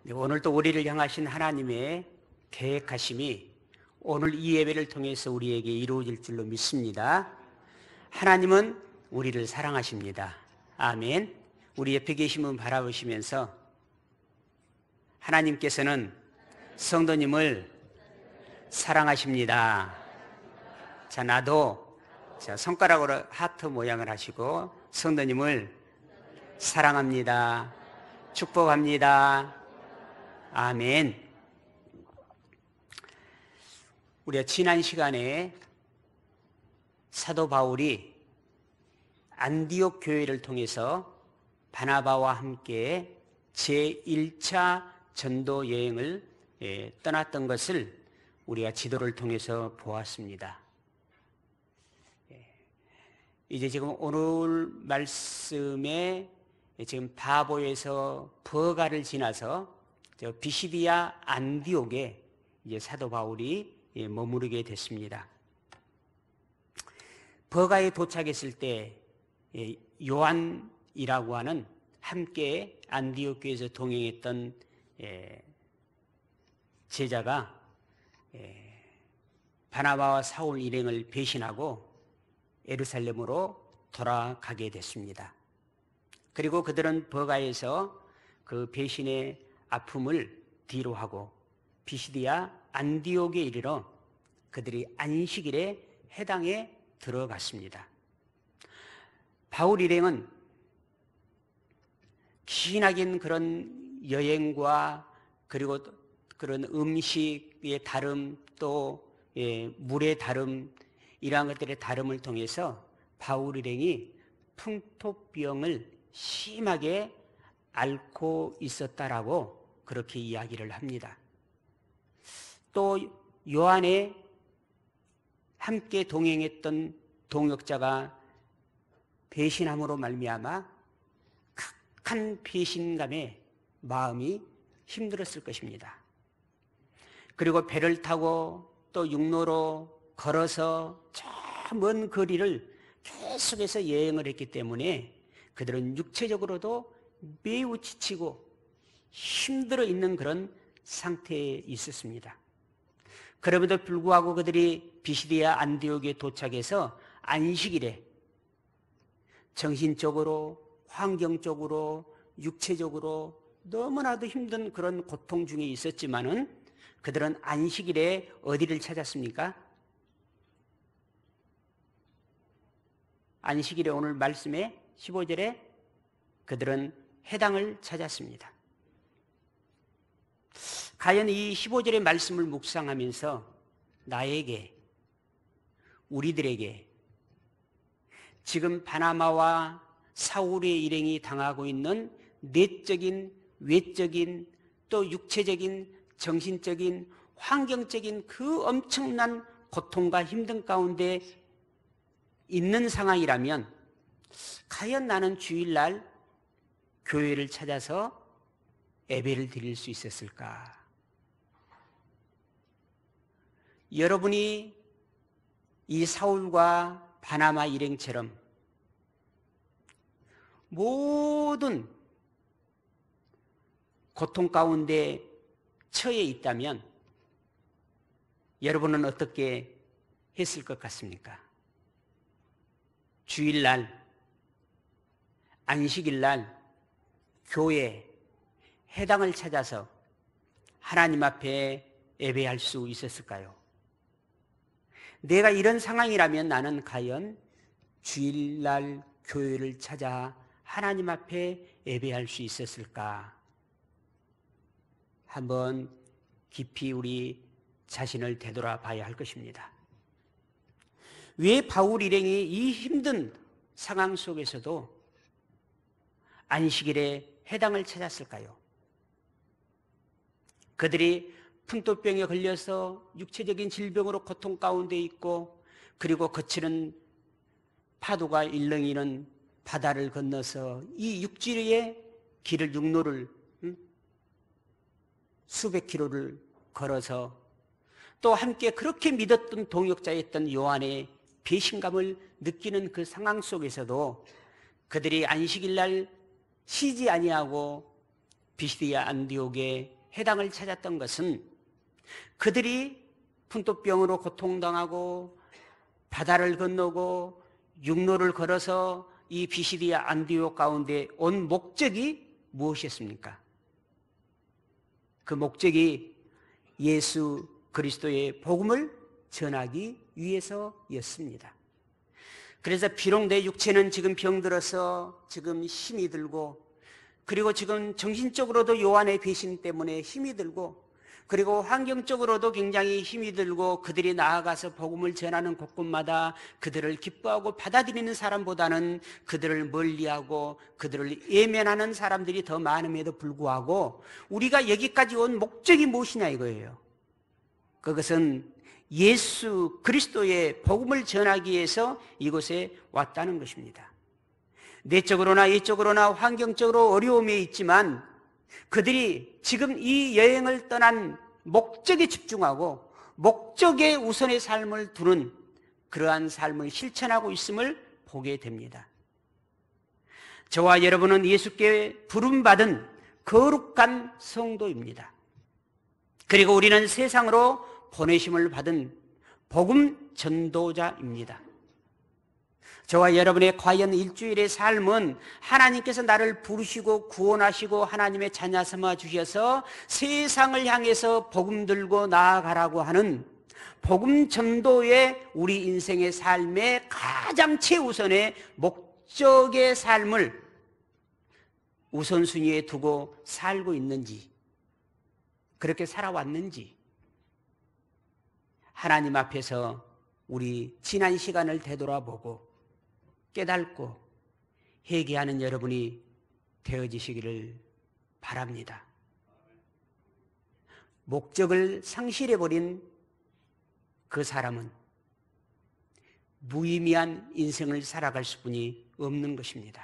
네, 오늘도 우리를 향하신 하나님의 계획하심이 오늘 이 예배를 통해서 우리에게 이루어질 줄로 믿습니다. 하나님은 우리를 사랑하십니다. 아멘. 우리 옆에 계신 분 바라보시면서 하나님께서는 성도님을 사랑하십니다. 자, 나도 손가락으로 하트 모양을 하시고 성도님을 사랑합니다. 축복합니다. 아멘. 우리가 지난 시간에 사도 바울이 안디옥 교회를 통해서 바나바와 함께 제1차 전도 여행을 떠났던 것을 우리가 지도를 통해서 보았습니다. 이제 지금 오늘 말씀에 지금 바보에서 버가를 지나서 비시디아 안디옥에 이제 사도 바울이 머무르게 됐습니다. 버가에 도착했을 때 요한이라고 하는 함께 안디옥 교회에서 동행했던 제자가 바나바와 사울 일행을 배신하고 예루살렘으로 돌아가게 됐습니다. 그리고 그들은 버가에서 그 배신의 아픔을 뒤로하고 비시디아 안디옥에 이르러 그들이 안식일에 해당에 들어갔습니다. 바울 일행은 기나긴 그런 여행과 그리고 그런 음식의 다름 또 물의 다름 이러한 것들의 다름을 통해서 바울 일행이 풍토병을 심하게 앓고 있었다라고 그렇게 이야기를 합니다. 또 요한에 함께 동행했던 동역자가 배신함으로 말미암아 극한 배신감에 마음이 힘들었을 것입니다. 그리고 배를 타고 또 육로로 걸어서 저 먼 거리를 계속해서 여행을 했기 때문에 그들은 육체적으로도 매우 지치고 힘들어 있는 그런 상태에 있었습니다. 그럼에도 불구하고 그들이 비시디아 안디옥에 도착해서 안식일에 정신적으로, 환경적으로, 육체적으로 너무나도 힘든 그런 고통 중에 있었지만은 그들은 안식일에 어디를 찾았습니까? 안식일에 오늘 말씀에 15절에 그들은 해당을 찾았습니다. 과연 이 15절의 말씀을 묵상하면서 나에게, 우리들에게 지금 바나바와 사울의 일행이 당하고 있는 내적인, 외적인, 또 육체적인, 정신적인, 환경적인 그 엄청난 고통과 힘든 가운데 있는 상황이라면 과연 나는 주일날 교회를 찾아서 예배를 드릴 수 있었을까? 여러분이 이 사울과 바나바 일행처럼 모든 고통 가운데 처해 있다면 여러분은 어떻게 했을 것 같습니까? 주일날, 안식일날 교회, 해당을 찾아서 하나님 앞에 예배할 수 있었을까요? 내가 이런 상황이라면 나는 과연 주일날 교회를 찾아 하나님 앞에 예배할 수 있었을까? 한번 깊이 우리 자신을 되돌아봐야 할 것입니다. 왜 바울 일행이 이 힘든 상황 속에서도 안식일에 해당을 찾았을까요? 그들이 풍토병에 걸려서 육체적인 질병으로 고통 가운데 있고 그리고 거치는 파도가 일렁이는 바다를 건너서 이 육지의 길을 육로를 수백 킬로를 걸어서 또 함께 그렇게 믿었던 동역자였던 요한의 배신감을 느끼는 그 상황 속에서도 그들이 안식일날 쉬지 아니하고 비시디아 안디옥에 해당을 찾았던 것은 그들이 풍토병으로 고통당하고 바다를 건너고 육로를 걸어서 이 비시디아 안디옥 가운데 온 목적이 무엇이었습니까? 그 목적이 예수 그리스도의 복음을 전하기 위해서였습니다. 그래서 비록 내 육체는 지금 병들어서 지금 힘이 들고, 그리고 지금 정신적으로도 요한의 배신 때문에 힘이 들고, 그리고 환경적으로도 굉장히 힘이 들고, 그들이 나아가서 복음을 전하는 곳곳마다 그들을 기뻐하고 받아들이는 사람보다는 그들을 멀리하고 그들을 예면하는 사람들이 더 많음에도 불구하고 우리가 여기까지 온 목적이 무엇이냐 이거예요. 그것은 예수 그리스도의 복음을 전하기 위해서 이곳에 왔다는 것입니다. 내적으로나 이적으로나 환경적으로 어려움이 있지만 그들이 지금 이 여행을 떠난 목적에 집중하고 목적에 우선의 삶을 두는 그러한 삶을 실천하고 있음을 보게 됩니다. 저와 여러분은 예수께 부름받은 거룩한 성도입니다. 그리고 우리는 세상으로 보내심을 받은 복음 전도자입니다. 저와 여러분의 과연 일주일의 삶은 하나님께서 나를 부르시고 구원하시고 하나님의 자녀 삼아 주셔서 세상을 향해서 복음 들고 나아가라고 하는 복음 전도의 우리 인생의 삶의 가장 최우선의 목적의 삶을 우선순위에 두고 살고 있는지, 그렇게 살아왔는지, 하나님 앞에서 우리 지난 시간을 되돌아보고 깨닫고 회개하는 여러분이 되어지시기를 바랍니다. 목적을 상실해버린 그 사람은 무의미한 인생을 살아갈 수뿐이 없는 것입니다.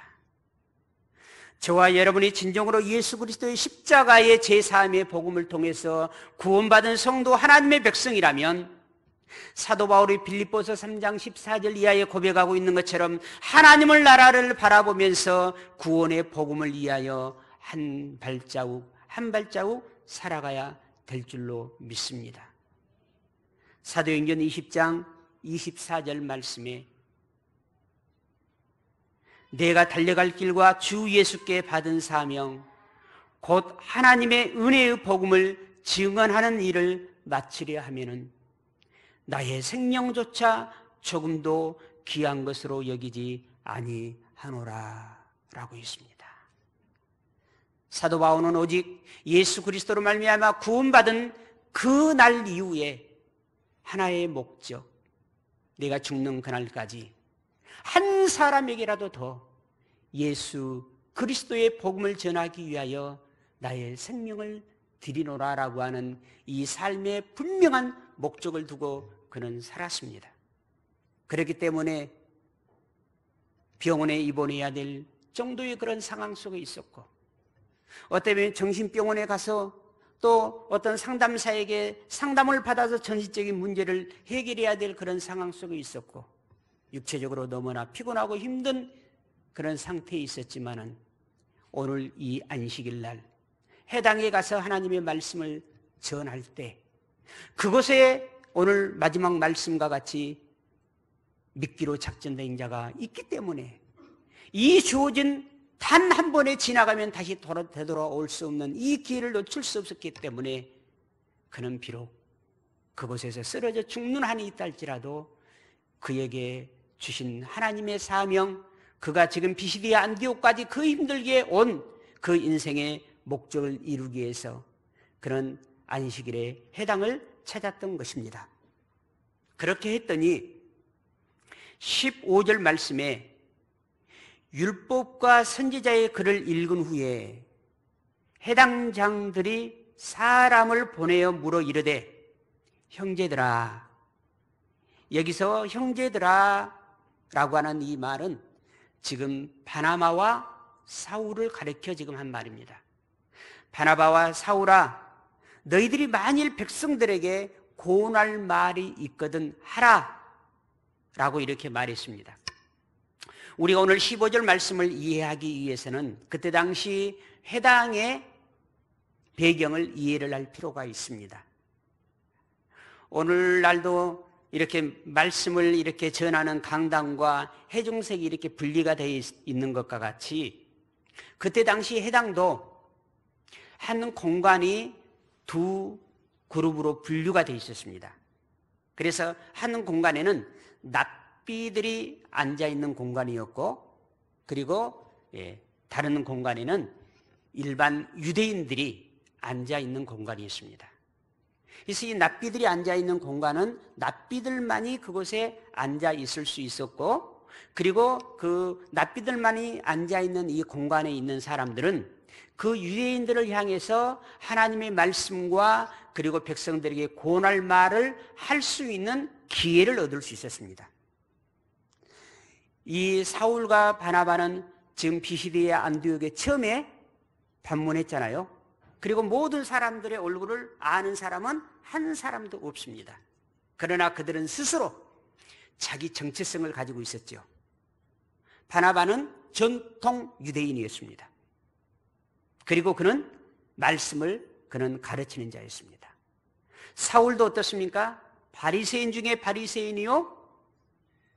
저와 여러분이 진정으로 예수 그리스도의 십자가의 제사함의 복음을 통해서 구원받은 성도 하나님의 백성이라면 사도 바울이 빌립보서 3장 14절 이하에 고백하고 있는 것처럼 하나님을 나라를 바라보면서 구원의 복음을 위하여 한 발자국 한 발자국 살아가야 될 줄로 믿습니다. 사도행전 20장 24절 말씀에 내가 달려갈 길과 주 예수께 받은 사명 곧 하나님의 은혜의 복음을 증언하는 일을 마치려 하면은 나의 생명조차 조금도 귀한 것으로 여기지 아니하노라 라고 있습니다. 사도 바울은 오직 예수 그리스도로 말미암아 구원받은 그 날 이후에 하나의 목적, 내가 죽는 그날까지 한 사람에게라도 더 예수 그리스도의 복음을 전하기 위하여 나의 생명을 드리노라라고 하는 이 삶의 분명한 목적을 두고 그는 살았습니다. 그렇기 때문에 병원에 입원해야 될 정도의 그런 상황 속에 있었고, 어쩌면 정신병원에 가서 또 어떤 상담사에게 상담을 받아서 전시적인 문제를 해결해야 될 그런 상황 속에 있었고, 육체적으로 너무나 피곤하고 힘든 그런 상태에 있었지만은 오늘 이 안식일 날 해당에 가서 하나님의 말씀을 전할 때 그곳에 오늘 마지막 말씀과 같이 믿기로 작전된 자가 있기 때문에 이 주어진 단 한 번에 지나가면 다시 되돌아올 수 없는 이 기회를 놓칠 수 없었기 때문에 그는 비록 그곳에서 쓰러져 죽는 한이 있다 할지라도 그에게 주신 하나님의 사명, 그가 지금 비시디아 안디옥까지 그 힘들게 온 그 인생의 목적을 이루기 위해서 그런 안식일의 해당을 찾았던 것입니다. 그렇게 했더니 15절 말씀에 율법과 선지자의 글을 읽은 후에 해당 장들이 사람을 보내어 물어 이르되 형제들아, 여기서 형제들아 라고 하는 이 말은 지금 바나바와 사울을 가리켜 지금 한 말입니다. 바나바와 사울아, 너희들이 만일 백성들에게 고운할 말이 있거든 하라 라고 이렇게 말했습니다. 우리가 오늘 15절 말씀을 이해하기 위해서는 그때 당시 회당의 배경을 이해를 할 필요가 있습니다. 오늘날도 이렇게 말씀을 이렇게 전하는 강당과 회중석이 이렇게 분리가 되어 있는 것과 같이 그때 당시 회당도 한 공간이 두 그룹으로 분류가 되어 있었습니다. 그래서 한 공간에는 납비들이 앉아있는 공간이었고, 그리고 다른 공간에는 일반 유대인들이 앉아있는 공간이었습니다. 그래서 이 납비들이 앉아있는 공간은 납비들만이 그곳에 앉아있을 수 있었고, 그리고 그 납비들만이 앉아있는 이 공간에 있는 사람들은 그 유대인들을 향해서 하나님의 말씀과 그리고 백성들에게 권할 말을 할 수 있는 기회를 얻을 수 있었습니다. 이 사울과 바나바는 지금 비시디아 안디옥에 처음에 방문했잖아요. 그리고 모든 사람들의 얼굴을 아는 사람은 한 사람도 없습니다. 그러나 그들은 스스로 자기 정체성을 가지고 있었죠. 바나바는 전통 유대인이었습니다. 그리고 그는 말씀을 가르치는 자였습니다. 사울도 어떻습니까? 바리새인 중에 바리새인이요.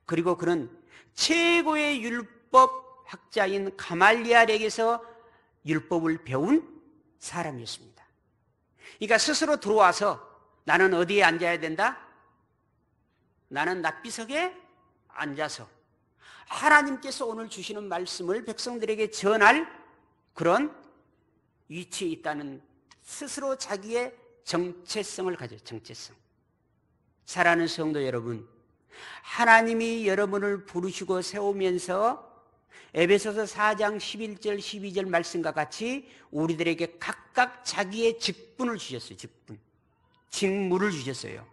그리고 그는 최고의 율법 학자인 가말리엘에게서 율법을 배운 사람이었습니다. 그러니까 스스로 들어와서 나는 어디에 앉아야 된다? 나는 납비석에 앉아서 하나님께서 오늘 주시는 말씀을 백성들에게 전할 그런 위치에 있다는 스스로 자기의 정체성을 가져요. 정체성. 사랑하는 성도 여러분, 하나님이 여러분을 부르시고 세우면서 에베소서 4장 11절 12절 말씀과 같이 우리들에게 각각 자기의 직분을 주셨어요. 직무를 주셨어요.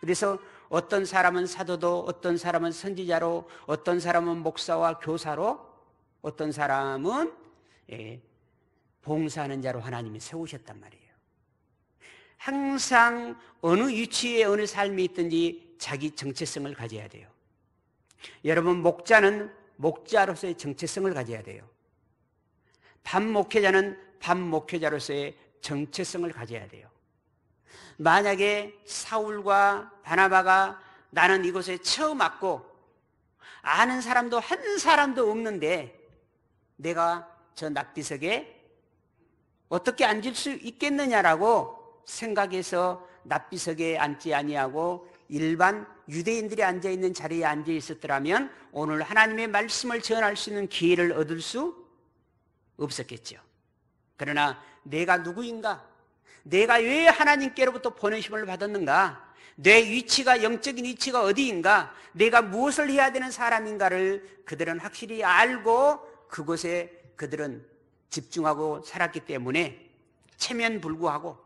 그래서 어떤 사람은 사도도, 어떤 사람은 선지자로, 어떤 사람은 목사와 교사로, 어떤 사람은 봉사하는 자로 하나님이 세우셨단 말이에요. 항상 어느 위치에 어느 삶이 있든지 자기 정체성을 가져야 돼요. 여러분, 목자는 목자로서의 정체성을 가져야 돼요. 반목회자는 반목회자로서의 정체성을 가져야 돼요. 만약에 사울과 바나바가 나는 이곳에 처음 왔고 아는 사람도 한 사람도 없는데 내가 저 납비석에 어떻게 앉을 수 있겠느냐라고 생각해서 납비석에 앉지 아니하고 일반 유대인들이 앉아있는 자리에 앉아 있었더라면 오늘 하나님의 말씀을 전할 수 있는 기회를 얻을 수 없었겠죠. 그러나 내가 누구인가? 내가 왜 하나님께로부터 보내심을 받았는가? 내 위치가, 영적인 위치가 어디인가? 내가 무엇을 해야 되는 사람인가를 그들은 확실히 알고 그곳에 그들은 집중하고 살았기 때문에 체면불구하고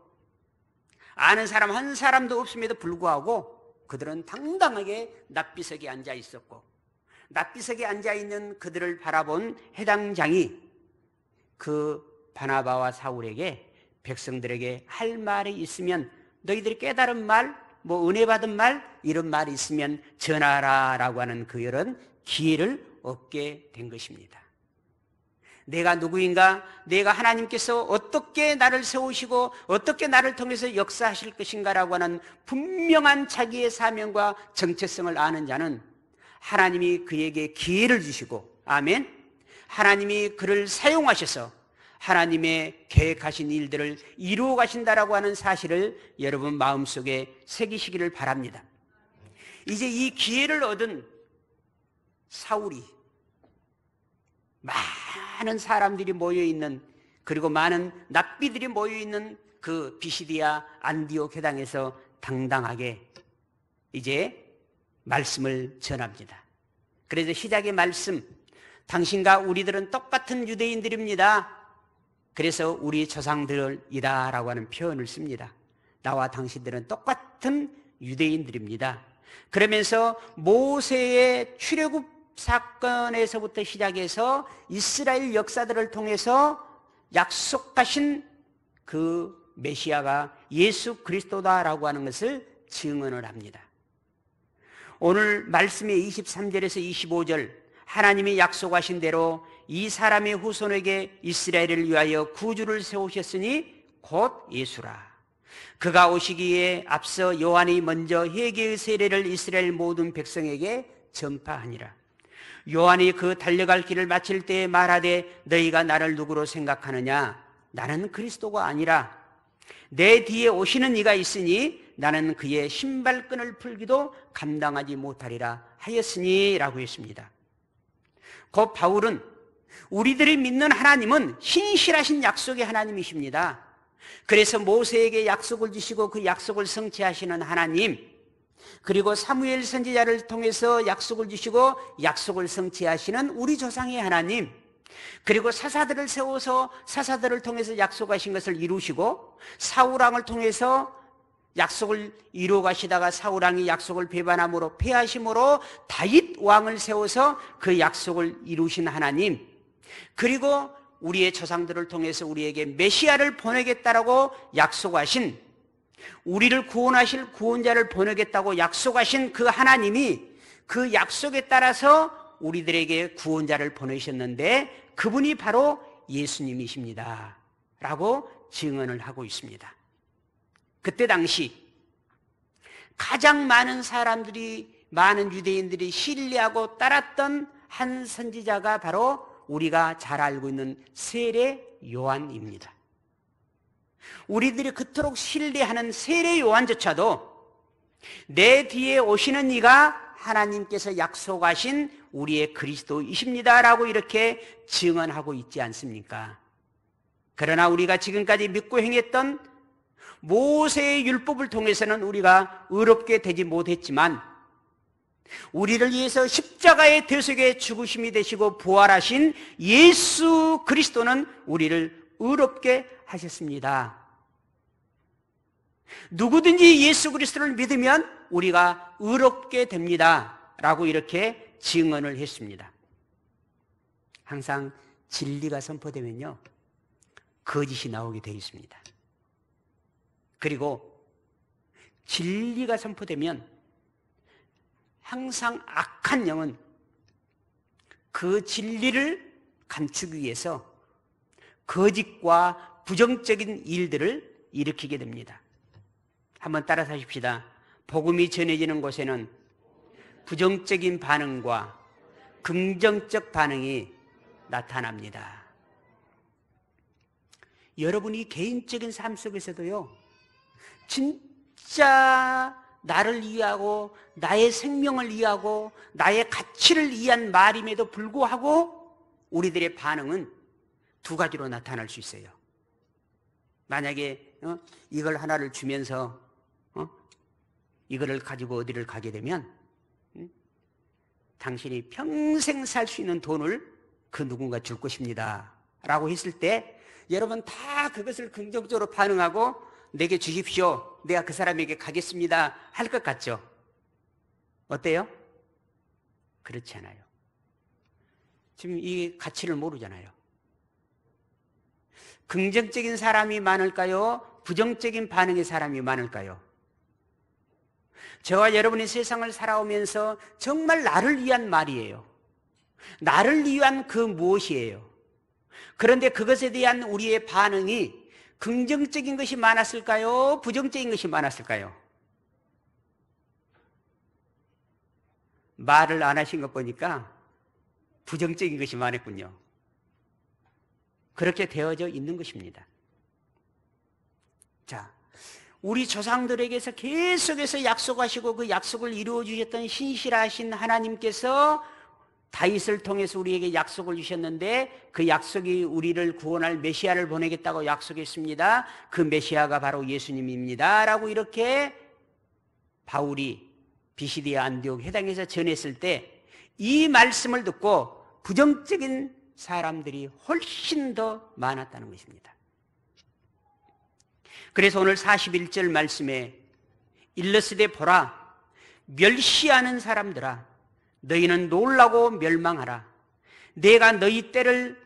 아는 사람 한 사람도 없음에도 불구하고 그들은 당당하게 납비석에 앉아 있었고, 납비석에 앉아 있는 그들을 바라본 해당장이 그 바나바와 사울에게 백성들에게 할 말이 있으면 너희들이 깨달은 말, 뭐 은혜 받은 말 이런 말이 있으면 전하라라고 하는 그런 기회를 얻게 된 것입니다. 내가 누구인가? 내가 하나님께서 어떻게 나를 세우시고 어떻게 나를 통해서 역사하실 것인가라고 하는 분명한 자기의 사명과 정체성을 아는 자는 하나님이 그에게 기회를 주시고, 아멘, 하나님이 그를 사용하셔서 하나님의 계획하신 일들을 이루어 가신다라고 하는 사실을 여러분 마음속에 새기시기를 바랍니다. 이제 이 기회를 얻은 사울이 많은 사람들이 모여있는, 그리고 많은 납비들이 모여있는 그 비시디아 안디옥 회당에서 당당하게 이제 말씀을 전합니다. 그래서 시작의 말씀, 당신과 우리들은 똑같은 유대인들입니다. 그래서 우리 조상들이다 라고 하는 표현을 씁니다. 나와 당신들은 똑같은 유대인들입니다. 그러면서 모세의 출애굽 사건에서부터 시작해서 이스라엘 역사들을 통해서 약속하신 그 메시아가 예수 그리스도다라고 하는 것을 증언을 합니다. 오늘 말씀의 23절에서 25절, 하나님이 약속하신 대로 이 사람의 후손에게 이스라엘을 위하여 구주를 세우셨으니 곧 예수라. 그가 오시기에 앞서 요한이 먼저 회개의 세례를 이스라엘 모든 백성에게 전파하니라. 요한이 그 달려갈 길을 마칠 때에 말하되 너희가 나를 누구로 생각하느냐? 나는 그리스도가 아니라 내 뒤에 오시는 이가 있으니 나는 그의 신발끈을 풀기도 감당하지 못하리라 하였으니 라고 했습니다. 곧 바울은 우리들이 믿는 하나님은 신실하신 약속의 하나님이십니다. 그래서 모세에게 약속을 주시고 그 약속을 성취하시는 하나님, 그리고 사무엘 선지자를 통해서 약속을 주시고 약속을 성취하시는 우리 조상의 하나님, 그리고 사사들을 세워서 사사들을 통해서 약속하신 것을 이루시고 사울왕을 통해서 약속을 이루어 가시다가 사울왕이 약속을 배반함으로 패하심으로 다윗 왕을 세워서 그 약속을 이루신 하나님, 그리고 우리의 조상들을 통해서 우리에게 메시아를 보내겠다라고 약속하신, 우리를 구원하실 구원자를 보내겠다고 약속하신 그 하나님이 그 약속에 따라서 우리들에게 구원자를 보내셨는데 그분이 바로 예수님이십니다 라고 증언을 하고 있습니다. 그때 당시 가장 많은 사람들이, 많은 유대인들이 신뢰하고 따랐던 한 선지자가 바로 우리가 잘 알고 있는 세례 요한입니다. 우리들이 그토록 신뢰하는 세례 요한조차도 내 뒤에 오시는 이가 하나님께서 약속하신 우리의 그리스도이십니다 라고 이렇게 증언하고 있지 않습니까? 그러나 우리가 지금까지 믿고 행했던 모세의 율법을 통해서는 우리가 의롭게 되지 못했지만 우리를 위해서 십자가의 대속의 죽으심이 되시고 부활하신 예수 그리스도는 우리를 의롭게 하셨습니다. 누구든지 예수 그리스도를 믿으면 우리가 의롭게 됩니다 라고 이렇게 증언을 했습니다. 항상 진리가 선포되면요 거짓이 나오게 되어 있습니다. 그리고 진리가 선포되면 항상 악한 영은 그 진리를 감추기 위해서 거짓과 부정적인 일들을 일으키게 됩니다. 한번 따라서 하십시다. 복음이 전해지는 곳에는 부정적인 반응과 긍정적 반응이 나타납니다. 여러분이 개인적인 삶 속에서도요, 진짜 나를 이해하고 나의 생명을 이해하고 나의 가치를 이해한 말임에도 불구하고 우리들의 반응은 두 가지로 나타날 수 있어요. 만약에 이걸 하나를 주면서 이거를 가지고 어디를 가게 되면 당신이 평생 살 수 있는 돈을 그 누군가 줄 것입니다 라고 했을 때 여러분 다 그것을 긍정적으로 반응하고 내게 주십시오, 내가 그 사람에게 가겠습니다 할 것 같죠? 어때요? 그렇지 않아요. 지금 이 가치를 모르잖아요. 긍정적인 사람이 많을까요? 부정적인 반응의 사람이 많을까요? 저와 여러분이 세상을 살아오면서 정말 나를 위한 말이에요. 나를 위한 그 무엇이에요. 그런데 그것에 대한 우리의 반응이 긍정적인 것이 많았을까요? 부정적인 것이 많았을까요? 말을 안 하신 것 보니까 부정적인 것이 많았군요. 그렇게 되어져 있는 것입니다. 자, 우리 조상들에게서 계속해서 약속하시고 그 약속을 이루어 주셨던 신실하신 하나님께서 다윗을 통해서 우리에게 약속을 주셨는데 그 약속이 우리를 구원할 메시아를 보내겠다고 약속했습니다. 그 메시아가 바로 예수님입니다 라고 이렇게 바울이 비시디아 안디옥 회당에서 전했을 때 이 말씀을 듣고 부정적인 사람들이 훨씬 더 많았다는 것입니다. 그래서 오늘 41절 말씀에 일러스되 보라, 멸시하는 사람들아, 너희는 놀라고 멸망하라. 내가 너희 때를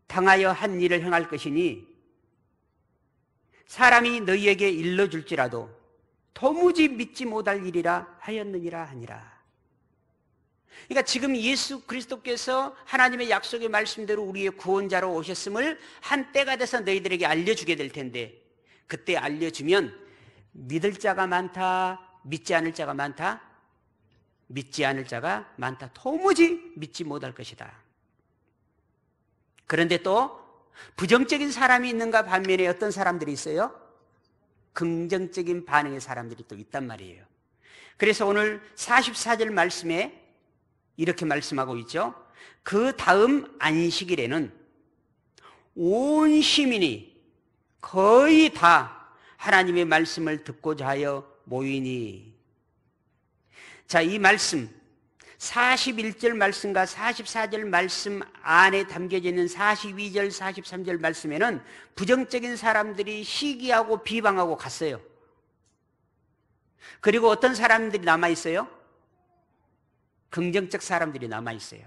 당하여 한 일을 행할 것이니 사람이 너희에게 일러줄지라도 도무지 믿지 못할 일이라 하였느니라 하니라. 그러니까 지금 예수 그리스도께서 하나님의 약속의 말씀대로 우리의 구원자로 오셨음을 한때가 돼서 너희들에게 알려주게 될 텐데, 그때 알려주면 믿을 자가 많다, 믿지 않을 자가 많다? 믿지 않을 자가 많다. 도무지 믿지 못할 것이다. 그런데 또 부정적인 사람이 있는가 반면에 어떤 사람들이 있어요? 긍정적인 반응의 사람들이 또 있단 말이에요. 그래서 오늘 44절 말씀에 이렇게 말씀하고 있죠. 그 다음 안식일에는 온 시민이 거의 다 하나님의 말씀을 듣고자 하여 모이니. 자, 이 말씀 41절 말씀과 44절 말씀 안에 담겨져 있는 42절, 43절 말씀에는 부정적인 사람들이 시기하고 비방하고 갔어요. 그리고 어떤 사람들이 남아있어요? 긍정적 사람들이 남아있어요.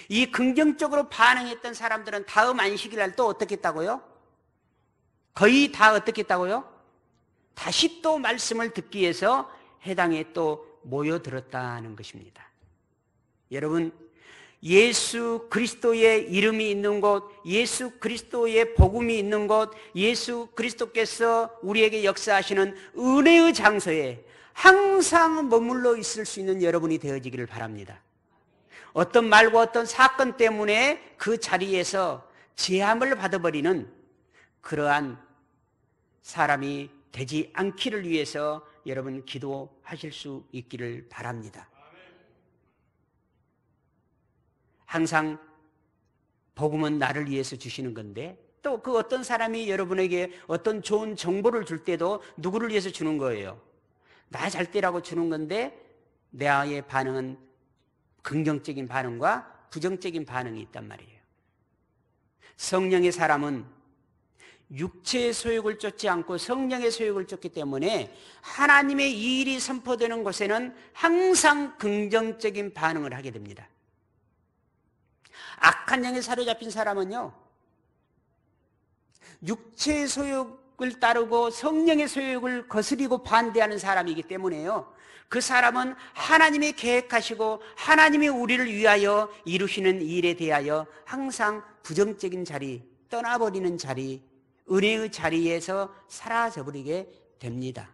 이 긍정적으로 반응했던 사람들은 다음 안식일 날 또 어떻게 했다고요? 거의 다 어떻게 했다고요? 다시 또 말씀을 듣기 위해서 해당에 또 모여들었다는 것입니다. 여러분, 예수 그리스도의 이름이 있는 곳, 예수 그리스도의 복음이 있는 곳, 예수 그리스도께서 우리에게 역사하시는 은혜의 장소에 항상 머물러 있을 수 있는 여러분이 되어지기를 바랍니다. 어떤 말과 어떤 사건 때문에 그 자리에서 제함을 받아버리는 그러한 사람이 되지 않기를 위해서 여러분 기도하실 수 있기를 바랍니다. 항상 복음은 나를 위해서 주시는 건데, 또 그 어떤 사람이 여러분에게 어떤 좋은 정보를 줄 때도 누구를 위해서 주는 거예요? 나 잘 되라고 주는 건데, 나의 반응은 긍정적인 반응과 부정적인 반응이 있단 말이에요. 성령의 사람은 육체의 소욕을 쫓지 않고 성령의 소욕을 쫓기 때문에 하나님의 이 일이 선포되는 곳에는 항상 긍정적인 반응을 하게 됩니다. 악한 영에 사로잡힌 사람은요, 육체의 소욕을 따르고 성령의 소욕을 거스리고 반대하는 사람이기 때문에요, 그 사람은 하나님이 계획하시고 하나님이 우리를 위하여 이루시는 일에 대하여 항상 부정적인 자리, 떠나버리는 자리, 은혜의 자리에서 사라져버리게 됩니다.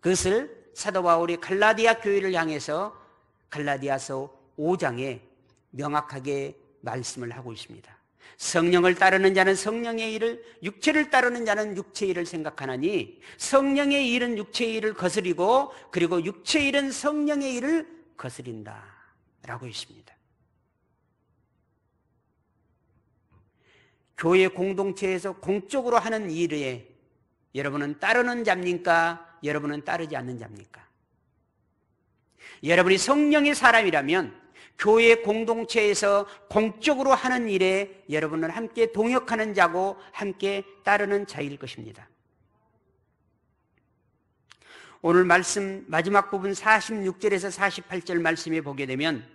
그것을 사도 바울이 갈라디아 교회를 향해서 갈라디아서 5장에 명확하게 말씀을 하고 있습니다. 성령을 따르는 자는 성령의 일을, 육체를 따르는 자는 육체의 일을 생각하나니 성령의 일은 육체의 일을 거스리고 그리고 육체의 일은 성령의 일을 거스린다 라고 있습니다. 교회 공동체에서 공적으로 하는 일에 여러분은 따르는 자입니까? 여러분은 따르지 않는 자입니까? 여러분이 성령의 사람이라면 교회 공동체에서 공적으로 하는 일에 여러분은 함께 동역하는 자고 함께 따르는 자일 것입니다. 오늘 말씀 마지막 부분 46절에서 48절 말씀에 보게 되면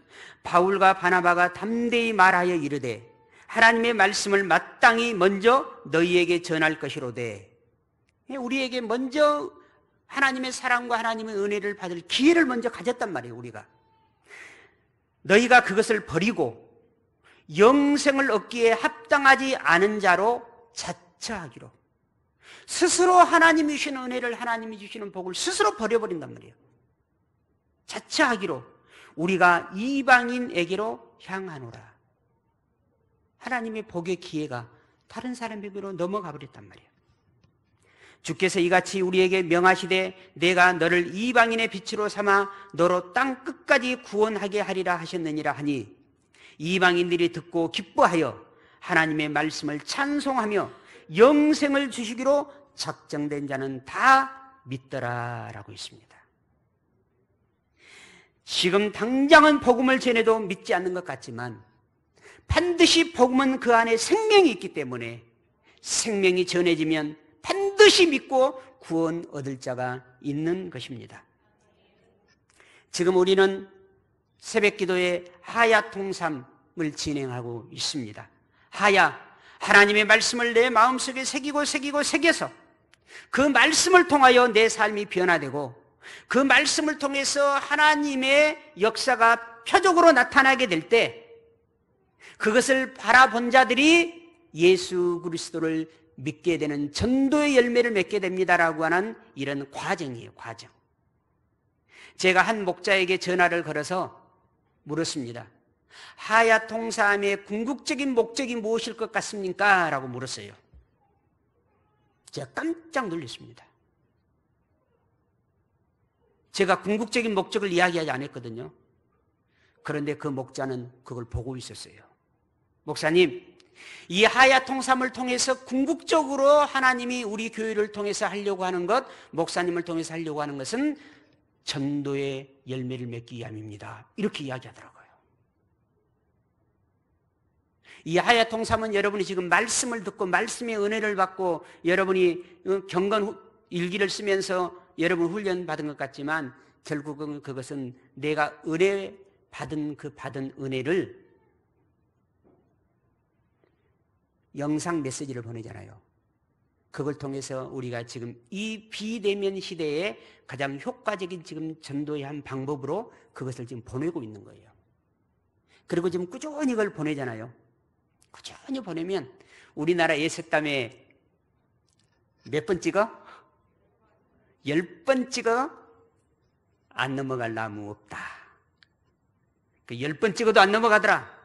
바울과 바나바가 담대히 말하여 이르되 하나님의 말씀을 마땅히 먼저 너희에게 전할 것이로되, 우리에게 먼저 하나님의 사랑과 하나님의 은혜를 받을 기회를 먼저 가졌단 말이에요. 우리가 너희가 그것을 버리고 영생을 얻기에 합당하지 않은 자로 자처하기로, 스스로 하나님이 주시는 은혜를, 하나님이 주시는 복을 스스로 버려버린단 말이에요. 자처하기로 우리가 이방인에게로 향하노라. 하나님의 복의 기회가 다른 사람에게로 넘어가 버렸단 말이에요. 주께서 이같이 우리에게 명하시되 내가 너를 이방인의 빛으로 삼아 너로 땅 끝까지 구원하게 하리라 하셨느니라 하니, 이방인들이 듣고 기뻐하여 하나님의 말씀을 찬송하며 영생을 주시기로 작정된 자는 다 믿더라 라고 있습니다. 지금 당장은 복음을 전해도 믿지 않는 것 같지만 반드시 복음은 그 안에 생명이 있기 때문에 생명이 전해지면 반드시 믿고 구원 얻을 자가 있는 것입니다. 지금 우리는 새벽기도의 하야 통삼을 진행하고 있습니다. 하야, 하나님의 말씀을 내 마음속에 새겨서 그 말씀을 통하여 내 삶이 변화되고 그 말씀을 통해서 하나님의 역사가 표적으로 나타나게 될 때 그것을 바라본 자들이 예수 그리스도를 믿게 되는 전도의 열매를 맺게 됩니다라고 하는 이런 과정이에요. 과정. 제가 한 목자에게 전화를 걸어서 물었습니다. 하야 통사함의 궁극적인 목적이 무엇일 것 같습니까? 라고 물었어요. 제가 깜짝 놀랐습니다. 제가 궁극적인 목적을 이야기하지 않았거든요. 그런데 그 목자는 그걸 보고 있었어요. 목사님, 이 하야 통삼을 통해서 궁극적으로 하나님이 우리 교회를 통해서 하려고 하는 것, 목사님을 통해서 하려고 하는 것은 전도의 열매를 맺기 위함입니다. 이렇게 이야기하더라고요. 이 하야 통삼은 여러분이 지금 말씀을 듣고 말씀의 은혜를 받고 여러분이 경건 일기를 쓰면서 여러분 훈련 받은 것 같지만 결국은 그것은 내가 은혜 받은 그 받은 은혜를 영상 메시지를 보내잖아요. 그걸 통해서 우리가 지금 이 비대면 시대에 가장 효과적인 지금 전도의 한 방법으로 그것을 지금 보내고 있는 거예요. 그리고 지금 꾸준히 이걸 보내잖아요. 꾸준히 보내면 우리나라 예색담에 몇 번 찍어? 10번 찍어? 안 넘어갈 나무 없다. 그 10번 찍어도 안 넘어가더라.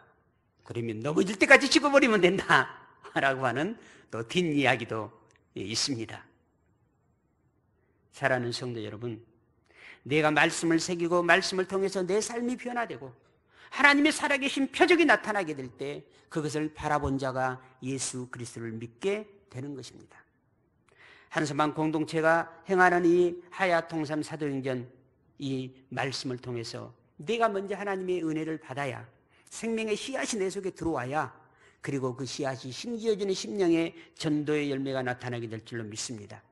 그러면 넘어질 때까지 찍어버리면 된다. 라고 하는 또 뒷이야기도 있습니다. 사랑하는 성도 여러분, 내가 말씀을 새기고 말씀을 통해서 내 삶이 변화되고 하나님의 살아계신 표적이 나타나게 될 때 그것을 바라본 자가 예수 그리스도를 믿게 되는 것입니다. 한서방 공동체가 행하는 이 하야 통삼 사도행전 이 말씀을 통해서 내가 먼저 하나님의 은혜를 받아야 생명의 씨앗이 내 속에 들어와야 그리고 그 씨앗이 심기어지는 심령의 전도의 열매가 나타나게 될 줄로 믿습니다.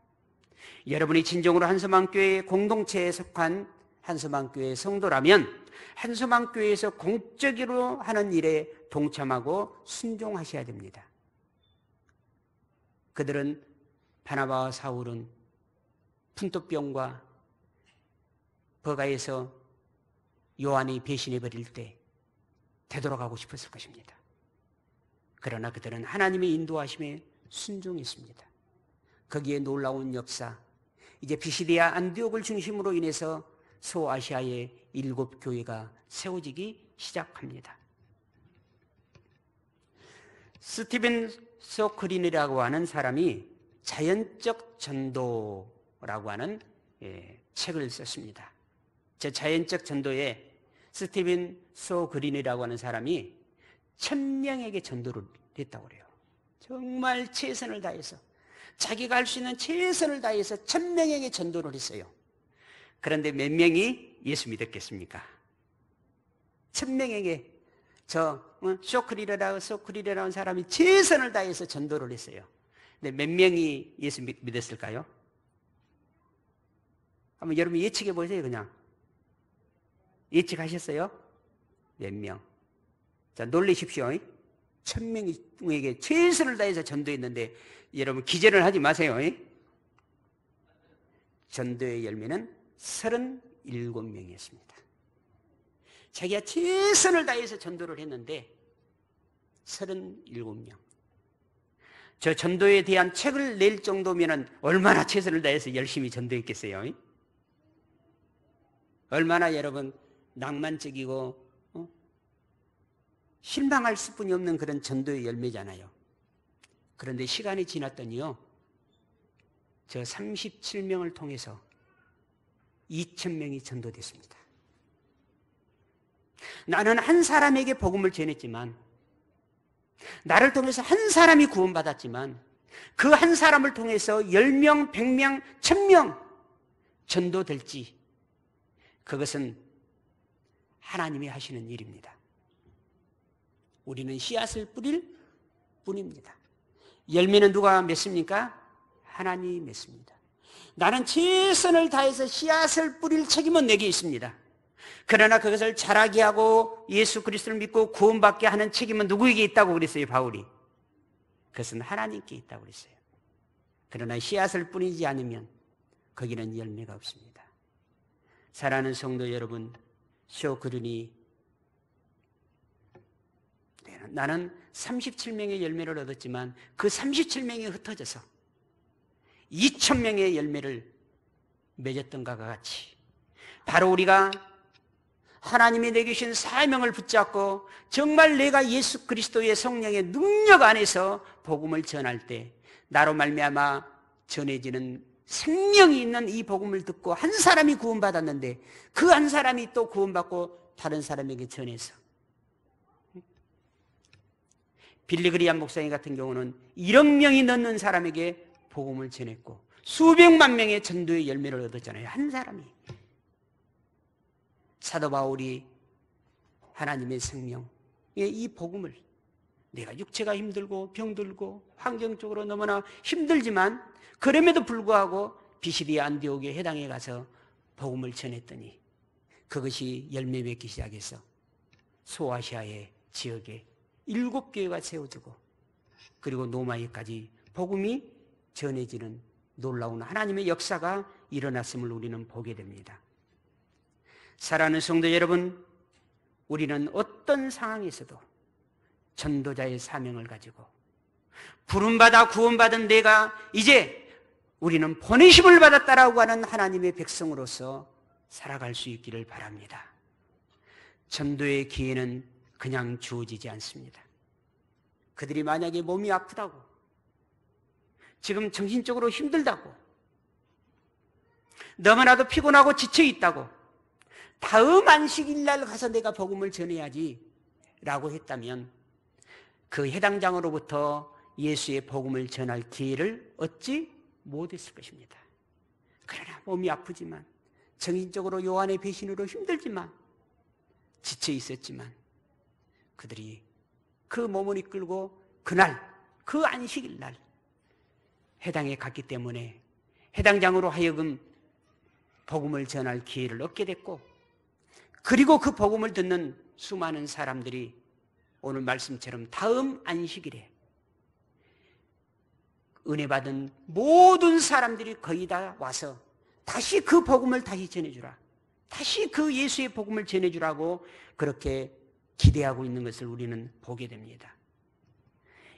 여러분이 진정으로 한서방교회 공동체에 속한 한서방교회 성도라면 한서방교회에서 공적으로 하는 일에 동참하고 순종하셔야 됩니다. 그들은 바나바와 사울은 푼토병과 버가에서 요한이 배신해버릴 때 되돌아가고 싶었을 것입니다. 그러나 그들은 하나님의 인도하심에 순종했습니다. 거기에 놀라운 역사, 이제 피시디아 안디옥을 중심으로 인해서 소아시아의 7교회가 세워지기 시작합니다. 스티븐 소크린이라고 하는 사람이 자연적 전도라고 하는 책을 썼습니다. 저 자연적 전도에 스티븐 소그린이라고 하는 사람이 1000명에게 전도를 했다고 그래요. 정말 최선을 다해서 자기가 할 수 있는 최선을 다해서 1000명에게 전도를 했어요. 그런데 몇 명이 예수 믿었겠습니까? 1000명에게 소크리라는 사람이 최선을 다해서 전도를 했어요. 근데 몇 명이 예수 믿었을까요? 한번 여러분 예측해 보세요. 그냥 예측하셨어요? 몇 명? 자, 놀라십시오. 1000명에게 최선을 다해서 전도했는데 여러분 기절을 하지 마세요. 전도의 열매는 37명이었습니다. 자기가 최선을 다해서 전도를 했는데 37명. 저 전도에 대한 책을 낼 정도면 얼마나 최선을 다해서 열심히 전도했겠어요? 얼마나 여러분 낭만적이고 실망할 수뿐이 없는 그런 전도의 열매잖아요. 그런데 시간이 지났더니요, 저 37명을 통해서 2000명이 전도됐습니다. 나는 한 사람에게 복음을 전했지만, 나를 통해서 한 사람이 구원받았지만, 그 한 사람을 통해서 10명, 100명, 1000명 전도될지, 그것은 하나님이 하시는 일입니다. 우리는 씨앗을 뿌릴 뿐입니다. 열매는 누가 맺습니까? 하나님이 맺습니다. 나는 최선을 다해서 씨앗을 뿌릴 책임은 내게 있습니다. 그러나 그것을 자라게 하고 예수 그리스도를 믿고 구원받게 하는 책임은 누구에게 있다고 그랬어요, 바울이? 그것은 하나님께 있다고 그랬어요. 그러나 씨앗을 뿌리지 않으면 거기는 열매가 없습니다. 사랑하는 성도 여러분, 쇼그린이 나는 37명의 열매를 얻었지만 그 37명이 흩어져서 2,000명의 열매를 맺었던 것과 같이 바로 우리가 하나님이 내게 주신 사명을 붙잡고 정말 내가 예수 그리스도의 성령의 능력 안에서 복음을 전할 때 나로 말미암아 전해지는 생명이 있는 이 복음을 듣고 한 사람이 구원받았는데 그 한 사람이 또 구원받고 다른 사람에게 전해서 빌리그리안 목사님 같은 경우는 1억 명이 넘는 사람에게 복음을 전했고 수백만 명의 전도의 열매를 얻었잖아요. 한 사람이. 사도 바울이 하나님의 생명, 이 복음을 내가 육체가 힘들고 병들고 환경적으로 너무나 힘들지만 그럼에도 불구하고 비시디아 안디옥의 회당에 가서 복음을 전했더니 그것이 열매 맺기 시작해서 소아시아의 지역에 7교회가 세워지고 그리고 노마이까지 복음이 전해지는 놀라운 하나님의 역사가 일어났음을 우리는 보게 됩니다. 사랑하는 성도 여러분, 우리는 어떤 상황에서도 전도자의 사명을 가지고 부름받아 구원받은 내가 이제 우리는 보내심을 받았다라고 하는 하나님의 백성으로서 살아갈 수 있기를 바랍니다. 전도의 기회는 그냥 주어지지 않습니다. 그들이 만약에 몸이 아프다고, 지금 정신적으로 힘들다고, 너무나도 피곤하고 지쳐있다고, 다음 안식일 날 가서 내가 복음을 전해야지 라고 했다면 그 해당장으로부터 예수의 복음을 전할 기회를 얻지 못했을 것입니다. 그러나 몸이 아프지만 정신적으로 요한의 배신으로 힘들지만 지쳐 있었지만 그들이 그 몸을 이끌고 그날 그 안식일 날 해당에 갔기 때문에 해당장으로 하여금 복음을 전할 기회를 얻게 됐고 그리고 그 복음을 듣는 수많은 사람들이 오늘 말씀처럼 다음 안식일에 은혜 받은 모든 사람들이 거의 다 와서 다시 그 복음을 다시 전해주라, 다시 그 예수의 복음을 전해주라고 그렇게 기대하고 있는 것을 우리는 보게 됩니다.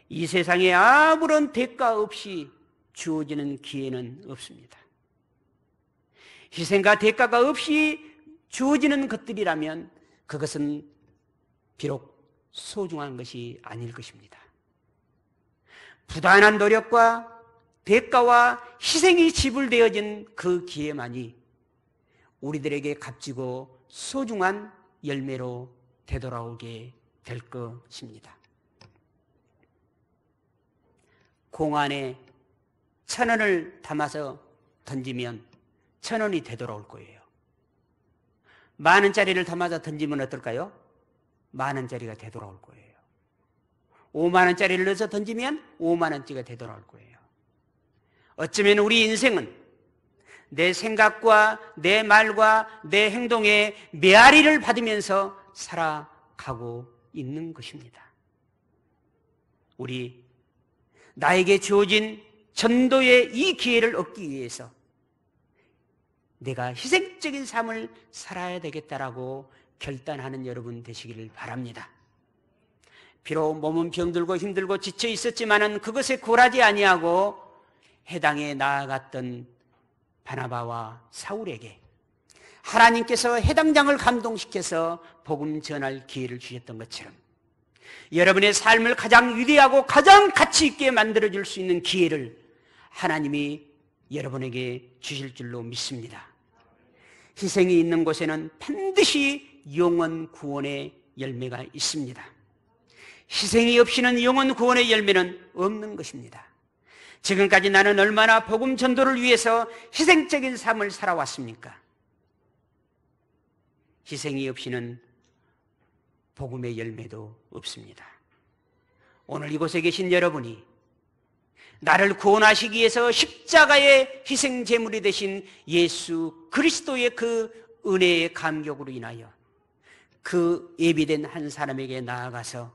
이 세상에 아무런 대가 없이 주어지는 기회는 없습니다. 희생과 대가가 없이 주어지는 것들이라면 그것은 비록 소중한 것이 아닐 것입니다. 부단한 노력과 대가와 희생이 지불되어진 그 기회만이 우리들에게 값지고 소중한 열매로 되돌아오게 될 것입니다. 공안에 1,000원을 담아서 던지면 1,000원이 되돌아올 거예요. 10,000원짜리를 담아서 던지면 어떨까요? 10,000원짜리가 되돌아올 거예요. 50,000원짜리를 넣어서 던지면 50,000원짜리가 되돌아올 거예요. 어쩌면 우리 인생은 내 생각과 내 말과 내 행동에 메아리를 받으면서 살아가고 있는 것입니다. 우리 나에게 주어진 전도의 이 기회를 얻기 위해서 내가 희생적인 삶을 살아야 되겠다라고 결단하는 여러분 되시기를 바랍니다. 비록 몸은 병들고 힘들고 지쳐 있었지만은 그것에 굴하지 아니하고 해당에 나아갔던 바나바와 사울에게 하나님께서 해당장을 감동시켜서 복음 전할 기회를 주셨던 것처럼 여러분의 삶을 가장 위대하고 가장 가치 있게 만들어줄 수 있는 기회를 하나님이 여러분에게 주실 줄로 믿습니다. 희생이 있는 곳에는 반드시 영원 구원의 열매가 있습니다. 희생이 없이는 영원 구원의 열매는 없는 것입니다. 지금까지 나는 얼마나 복음 전도를 위해서 희생적인 삶을 살아왔습니까? 희생이 없이는 복음의 열매도 없습니다. 오늘 이곳에 계신 여러분이 나를 구원하시기 위해서 십자가의 희생 제물이 되신 예수 그리스도의 그 은혜의 감격으로 인하여 그 예비된 한 사람에게 나아가서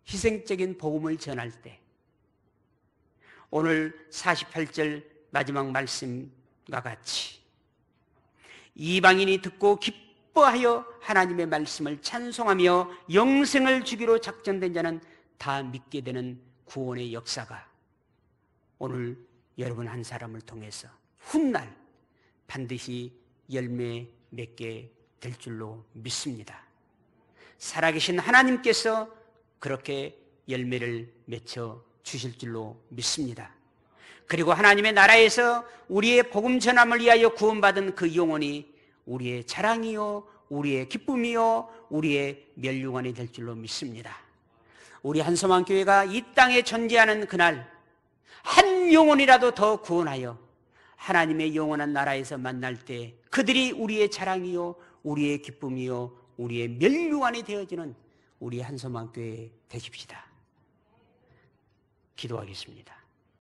희생적인 복음을 전할 때 오늘 48절 마지막 말씀과 같이 이방인이 듣고 기뻐하여 하나님의 말씀을 찬송하며 영생을 주기로 작정된 자는 다 믿게 되는 구원의 역사가 오늘 여러분 한 사람을 통해서 훗날 반드시 열매 맺게 될 줄로 믿습니다. 살아계신 하나님께서 그렇게 열매를 맺혀 주실 줄로 믿습니다. 그리고 하나님의 나라에서 우리의 복음 전함을 위하여 구원받은 그 영혼이 우리의 자랑이요, 우리의 기쁨이요, 우리의 멸류관이 될 줄로 믿습니다. 우리 한서만교회가 이 땅에 존재하는 그날 한 영혼이라도 더 구원하여 하나님의 영원한 나라에서 만날 때 그들이 우리의 자랑이요, 우리의 기쁨이요, 우리의 멸류관이 되어지는 우리 한서만교회 되십시다. 기도하겠습니다.